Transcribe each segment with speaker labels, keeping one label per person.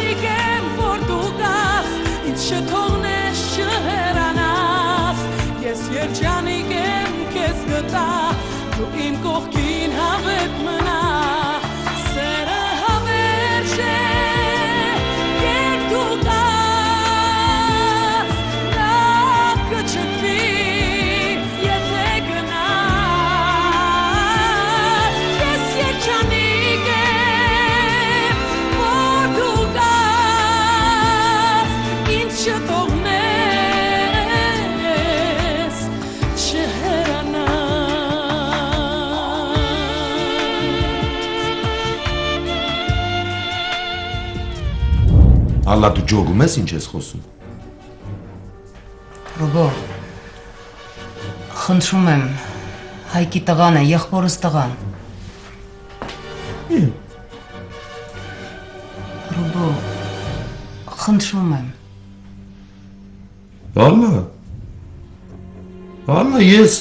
Speaker 1: երջանիկ եմ, որ դու կաս, ինձ չթողնես չհեռանաս, ես երջանիկ եմ, քեզ գտա, դու իմ կողքին հավետ մնա, սերը հավերժ է, երբ դու կաս, լավ կչքվի, եթե գնաս, ես երջանիկ եմ, որ դու կաս, ինձ չթողնես չհեռանաս.
Speaker 2: Ալլա դու ջոգում ես ինչ ես խոսում։
Speaker 3: Ռոբո, խնդրում եմ, Հայկի տղան է, եղբորս տղան։ Ռոբո, խնդրում եմ։
Speaker 2: Ալլա ես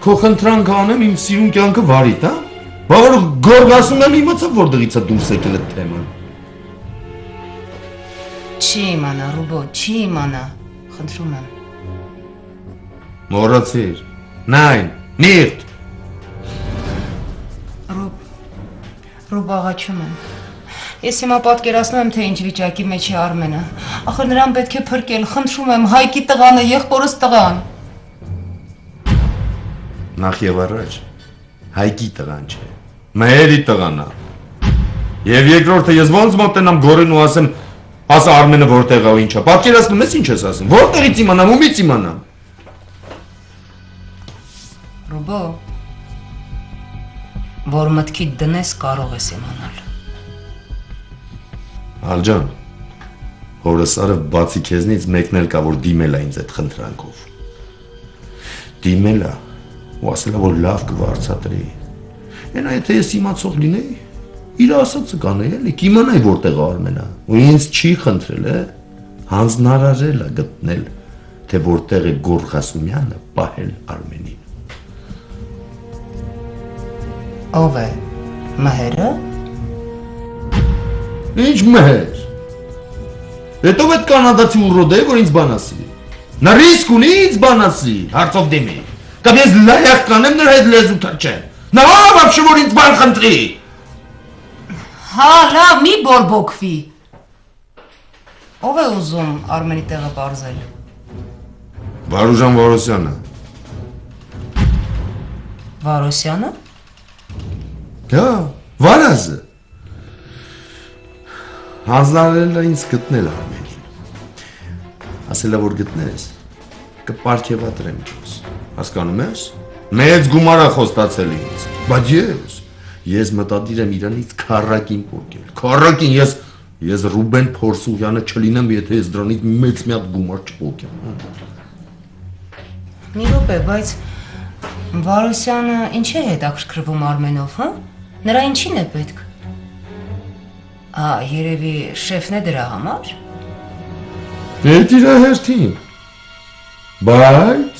Speaker 2: քո խնդրանք անեմ իմ սիրուն կյանքը վարիտ, հա։ Բա որ գորգասում եմ իմացա որտեղից է դուրս եկել այդ թեման։
Speaker 3: Չի իմանա, Ռոբո, չի իմանա, խնդրում եմ։
Speaker 2: Մոռացիր, նայն, նիրտ։
Speaker 3: Ռոբո, աղաչում եմ։ Ես հիմա պատկերացնում եմ, թե ինչ վիճակի մեջ է Արմենը։ Ախր նրան պետք է փրկել, խնդրում եմ, Հայկի տղան է, եղբորս տղան։
Speaker 2: Նախ եւ առաջ Հայկի տղան չէ, մերի տղան է։ Եվ երկրորդը ես ոնց մոտենամ գորին ու ասեմ, ասա Արմենը որտեղ է ու ինչ է։ Պատկերացնում ես ինչ ես ասում։ Որտեղից իմանամ, ումից իմանամ։
Speaker 3: Ռոբո, որ մտքիդ դնես կարող ես իմանալ։
Speaker 2: Ալջան, հորս արև բացի քեզնից մեկն էլ կա, որ դիմել է ինձ այդ խնդրանքով։ Դիմել է ու ասել է, որ լավ կվարձատրի։ Ենա եթե ես իմացող լինեի, իր ասածը կանեի էլի, կիմանայի որտեղ Արմենը, ու ինձ չի խնդրել է, հանձնարարել է գտնել, թե որտեղ է Գորխասումյանը պահել Արմենին։
Speaker 3: Ով է, Մհերը։
Speaker 2: Ինչ մհեր։ Հետո այդ կանադացի ուռոդ է, որ ինձ բան ասի։ Նա ռիսկ ունի ինձ բան ասի, հարցով դիմի։ Կամ ես լայախ կանեմ նրա հետ լեզու թրջեմ։ Նա вообще որ ինձ բան խնդրի։
Speaker 3: Հա, լավ, մի բորբոքվի։ Ով է ուզում Արմենի տեղը պարզել։
Speaker 2: Վարուժան Վարոսյանը։
Speaker 3: Վարոսյանը։
Speaker 2: Հա, Վարազը։ Հանձնարարել է ինձ գտնել Արմենին։ Ասել է որ գտնես, կպարգևատրեմ քեզ։ Հասկանում ես։ Մեծ գումար է խոստացել ինձ։ Բայց ես մտադիր եմ իրանից քառակին փոկել։ Քառակին ես Ռուբեն Փորսույանը չլինեմ, եթե ես դրանից մեծ մի հատ գումար չփոկեմ։
Speaker 3: Մի րոպե, բայց Վարոսյանը ինչ է հետաքրքրվում Արմենով, հա? Նրա ինչին է պետք։ Երևի շեֆն է դրա համար։
Speaker 2: Այդ իր հերթին։ Բայց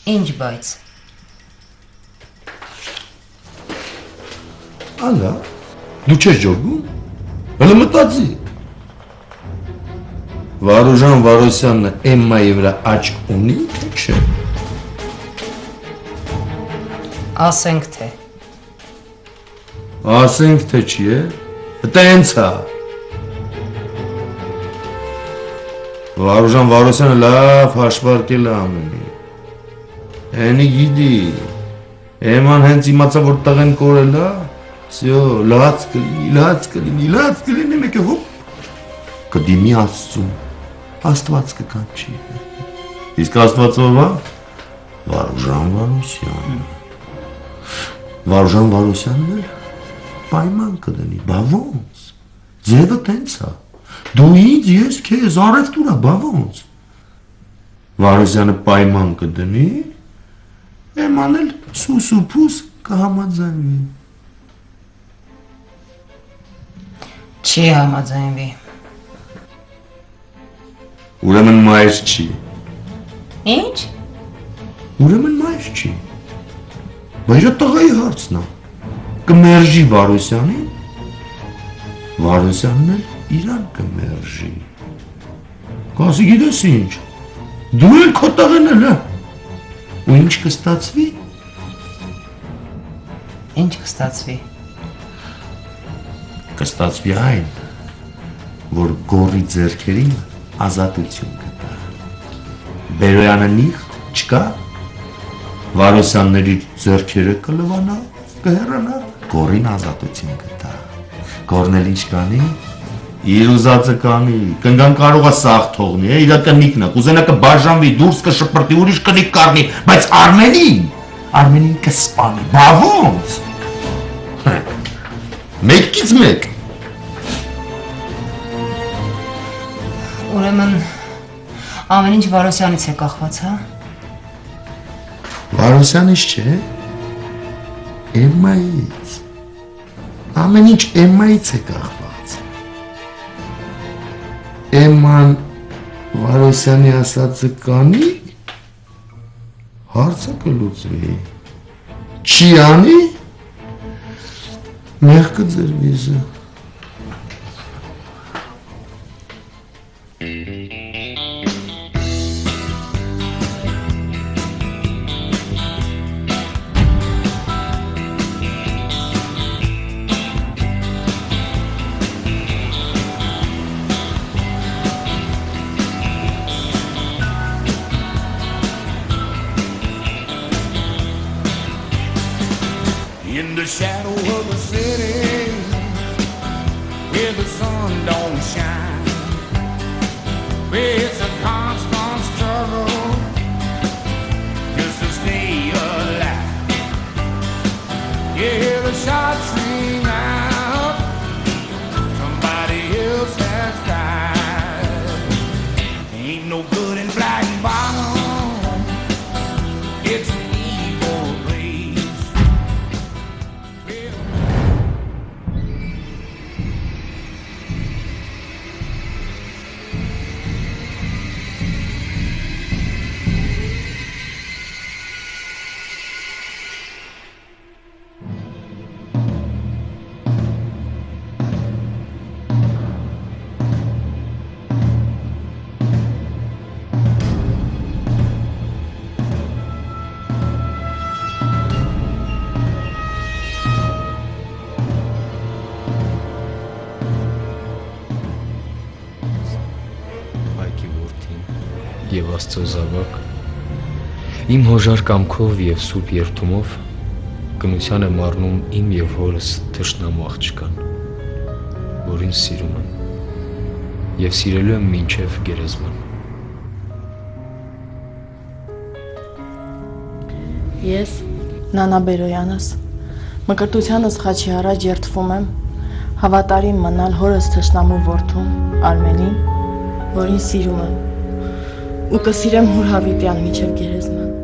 Speaker 3: Ինչ բայց։
Speaker 2: Ալա, դու չես ջորգում։ Հələ մտածի։ Վարուժան Վարոսյանը Էմմայի վրա աչք ունի, թե չէ։
Speaker 3: Ասենք թե։
Speaker 2: Ասենք թե չի է։ Տենց է։ Վարուժան Վարոսյանը լավ հաշվարկել է ամենին։ Էնի գիտի։ Էման հենց իմացա որ տղեն կորել է։ Всё, լաց կլինի, մեկը հոպ։ Կդիմի Աստծուն։ Աստված կկանչի։ Իսկ Աստվածով է Վարուժան Վարոսյանը։ Վարուժան Վարոսյանն էլ պայման կդնի, բա ոնց։ Ձևը տենց է։ Դու ինձ, ես քեզ, առևտուր է, բա ոնց։ Վարոսյանը պայման կդնի, Էման էլ սուսուփուս կհամաձայնվի։
Speaker 3: Չի համաձայնվի։
Speaker 2: Ուրեմն մայր չի։
Speaker 3: Ինչ։
Speaker 2: Ուրեմն մայր չի։ Բայց այդ տղայի հարցն է։ Կմերժի Վարոսյանին։ Վարոսյանն էլ իրան կմերժի։ Կասի գիտես ինչ, դու էլ քո տղեն էլ, ու ինչ կստացվի։
Speaker 3: Ինչ կստացվի։
Speaker 2: Կստացվի այն, որ գորի ձեռքերին ազատություն կտա։ Բերոյանը նիխտ չկա, Վարոսյանների ձեռքերը կլվանա, կհեռանա, գորին ազատություն կտա։ Գորն էլ ինչ կանի, իր ուզածը կանի, կնգան կարող է սաղ թողնի, իրա կնիկն է, կուզենա կբաժանվի, դուրս կշպրտի, ուրիշ կնիկ կառնի, բայց Արմենին կսպանի, բա ոնց։ Մեկից մեկ։
Speaker 3: Ուրեմն ամեն ինչ Վարոսյանից է կախված, հա։
Speaker 2: Վարոսյանից չէ, Էմմայից, ամեն ինչ Էմմայից է կախված, Էմման Վարոսյանի ասածը կանի, հարցը կլուծվի, չի անի, մեղքը ձեր վիզը։
Speaker 4: In the shadow of the city, where the sun don't shine, where it's a constant struggle just to stay alive. You hear the shots ring out, somebody else has died. Ain't no good in black bottom, it's an evil place.
Speaker 5: Եվ Աստծո զավակ, իմ հոժար կամքով և սուրբ երդումով կնության եմ առնում իմ և հորս թշնամու աղջկան, որին սիրում եմ և սիրելու եմ մինչև գերեզման։
Speaker 6: Ես Նանա Բերոյանս մկրտությանս խաչի առաջ երդվում եմ հավատարիմ մնալ հորս թշնամու որդուն Արմենին, որին սիրում եմ ու կսիրեմ հոր հավիտյան մինչև գերեզման։